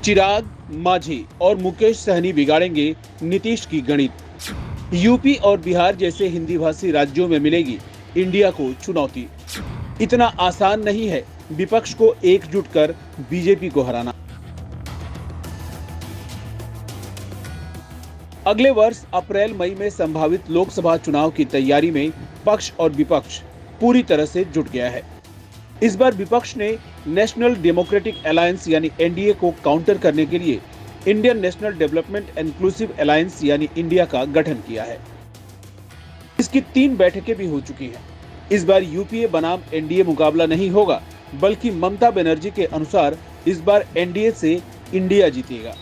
चिराग, मांझी और मुकेश सहनी बिगाड़ेंगे नीतीश की गणित। यूपी और बिहार जैसे हिंदी भाषी राज्यों में मिलेगी इंडिया को चुनौती। इतना आसान नहीं है विपक्ष को एकजुट कर बीजेपी को हराना। अगले वर्ष अप्रैल मई में संभावित लोकसभा चुनाव की तैयारी में पक्ष और विपक्ष पूरी तरह से जुट गया है। इस बार विपक्ष ने नेशनल डेमोक्रेटिक अलायंस यानी एनडीए को काउंटर करने के लिए Indian national development inclusive alliance यानी इंडिया का गठन किया है। इसकी 3 बैठकें भी हो चुकी हैं। इस बार यूपीए बनाम एनडीए मुकाबला नहीं होगा, बल्कि ममता बनर्जी के अनुसार इस बार एनडीए से इंडिया जीतेगा।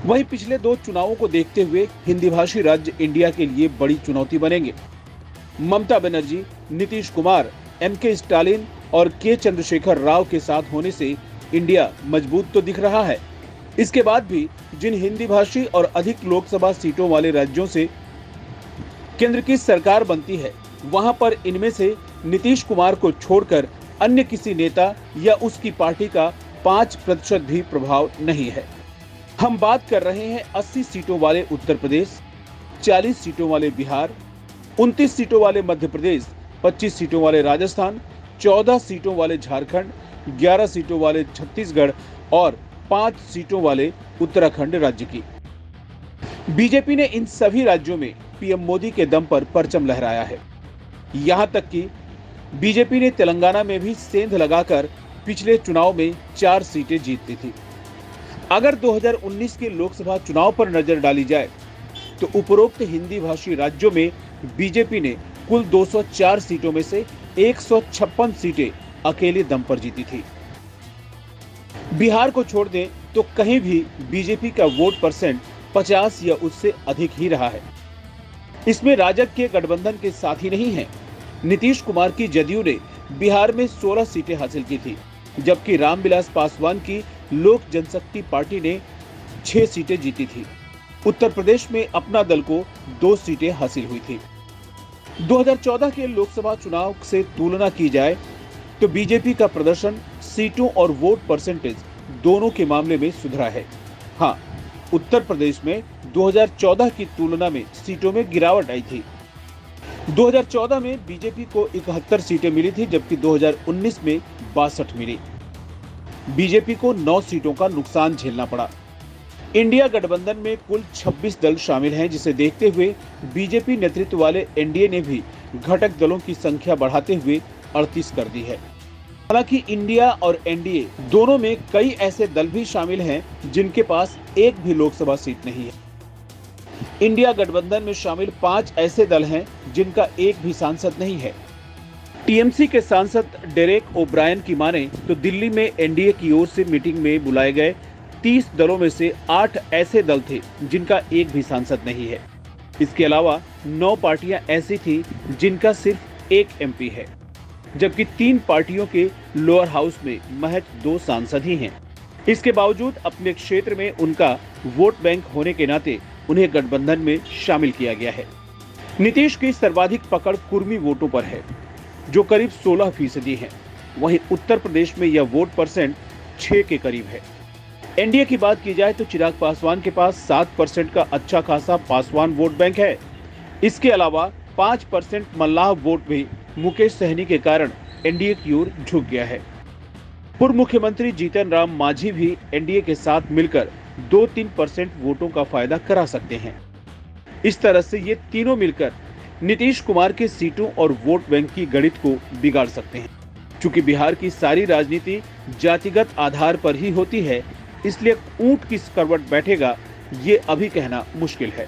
वहीं पिछले 2 चुनावों को देखते हुए हिंदी भाषी राज्य इंडिया के लिए बड़ी चुनौती बनेंगे। ममता बनर्जी, नीतीश कुमार, एमके स्टालिन और के चंद्रशेखर राव के साथ होने से इंडिया मजबूत तो दिख रहा है। इसके बाद भी जिन हिंदी भाषी और अधिक लोकसभा सीटों वाले राज्यों से केंद्र की सरकार बनती है, वहां पर इनमें से नीतीश कुमार को छोड़कर अन्य किसी नेता या उसकी पार्टी का 5% भी प्रभाव नहीं है। हम बात कर रहे हैं 80 सीटों वाले उत्तर प्रदेश, 40 सीटों वाले बिहार, 29 सीटों वाले मध्य प्रदेश, 25 सीटों वाले राजस्थान, 14 सीटों वाले झारखंड, 11 सीटों वाले छत्तीसगढ़ और 5 सीटों वाले उत्तराखंड राज्य की। बीजेपी ने इन सभी राज्यों में पीएम मोदी के दम पर परचम लहराया है। यहां तक कि बीजेपी ने तेलंगाना में भी सेंध लगाकर पिछले चुनाव में 4 सीटें जीती थी। अगर 2019 के लोकसभा चुनाव पर नजर डाली जाए तो उपरोक्त हिंदी भाषी राज्यों में बीजेपी ने कुल 204 सीटों में से 156 सीटें अकेले दम पर जीती थी। बिहार को छोड़ दें तो कहीं भी बीजेपी का वोट परसेंट 50 या उससे अधिक ही रहा है। इसमें राजग के गठबंधन के साथी नहीं है। नीतीश कुमार की जदयू ने बिहार में 16 सीटें हासिल की थी, जबकि रामविलास पासवान की लोक जनशक्ति पार्टी ने 6 सीटें जीती थी। उत्तर प्रदेश में अपना दल को 2 सीटें हासिल हुई थी। 2014 के लोकसभा चुनाव से तुलना की जाए तो बीजेपी का प्रदर्शन सीटों और वोट परसेंटेज दोनों के मामले में सुधरा है। हाँ, उत्तर प्रदेश में 2014 की तुलना में सीटों में गिरावट आई थी। 2014 में बीजेपी को 71 सीटें मिली थी, जबकि 2019 में 62 मिली। बीजेपी को 9 सीटों का नुकसान झेलना पड़ा। इंडिया गठबंधन में कुल 26 दल शामिल हैं, जिसे देखते हुए बीजेपी नेतृत्व वाले एनडीए ने भी घटक दलों की संख्या बढ़ाते हुए 38 कर दी है। हालांकि इंडिया और एनडीए दोनों में कई ऐसे दल भी शामिल हैं जिनके पास एक भी लोकसभा सीट नहीं है। इंडिया गठबंधन में शामिल 5 ऐसे दल हैं जिनका एक भी सांसद नहीं है। टीएमसी के सांसद डेरेक ओब्रायन की माने तो दिल्ली में एनडीए की ओर से मीटिंग में बुलाए गए 30 दलों में से 8 ऐसे दल थे जिनका एक भी सांसद नहीं है। इसके अलावा 9 पार्टियां ऐसी थी जिनका सिर्फ एक एमपी है, जबकि 3 पार्टियों के लोअर हाउस में महज 2 सांसद ही हैं। इसके बावजूद अपने क्षेत्र में उनका वोट बैंक होने के नाते उन्हें गठबंधन में शामिल किया गया है। नीतीश की सर्वाधिक पकड़ कुर्मी वोटों पर है, जो करीब 16% है। वहीं उत्तर प्रदेश में यह वोट परसेंट 6 के करीब है। एनडीए की बात की जाए तो चिराग पासवान के पास 7% का अच्छा खासा पासवान वोट बैंक है। इसके अलावा 5% मल्लाह वोट भी मुकेश सहनी के कारण एनडीए की ओर झुक गया है। पूर्व मुख्यमंत्री जीतन राम मांझी भी एनडीए के साथ मिलकर 2-3% वोटों का फायदा करा सकते हैं। इस तरह से ये तीनों मिलकर नीतीश कुमार के सीटों और वोट बैंक की गणित को बिगाड़ सकते हैं। चूंकि बिहार की सारी राजनीति जातिगत आधार पर ही होती है, इसलिए ऊंट किस करवट बैठेगा ये अभी कहना मुश्किल है।